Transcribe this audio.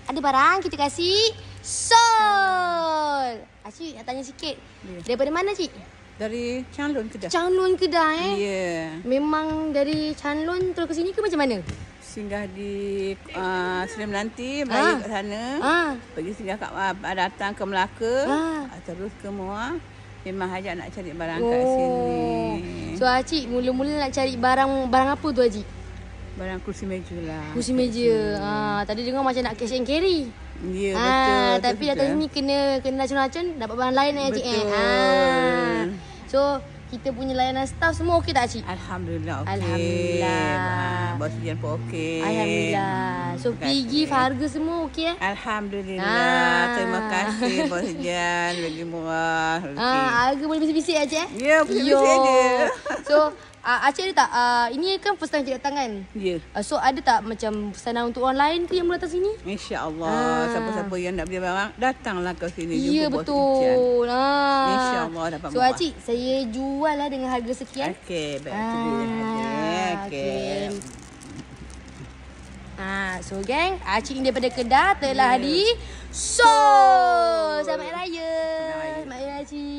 ada barang kita kasih Sol. Cik nak tanya sikit. Daripada mana cik? Dari Changlun Kedah. Changlun Kedah Memang dari Changlun terus ke sini ke macam mana? Singgah di Seri Melanti, balik kat sana. Pergi singgah kat datang ke Melaka, terus ke Muar. Memang Haji nak cari barang kat sini. So Cik mula-mula nak cari barang apa tu Haji? Barang kursi meja lah. Kursi meja. Tadi dengar macam nak cash and carry. Ya, betul. Tapi datang sini kena racun-racun dapat barang lain Cik. So kita punya layanan staff semua okey tak Cik? Alhamdulillah okey. Alhamdulillah. Bos Jan pun okey. Alhamdulillah. So pergi harga semua okey Alhamdulillah. Terima kasih Bos Jan, lagi murah. Harga boleh bisik-bisik Cik Ya, bisik-bisik aje. So Acik ada tak? Ini kan first time Cik datang kan? Ya. So ada tak macam pesanan untuk orang lain ke yang mau datang sini? InsyaAllah. Siapa-siapa yang nak beli barang, datanglah ke sini. Ya, jumpa betul. InsyaAllah dapat so murah. Acik, saya jual lah dengan harga sekian. Okey, baik. Okey. So geng, Acik ni daripada Kedah telah di Sol. Selamat Raya. Selamat Raya Acik.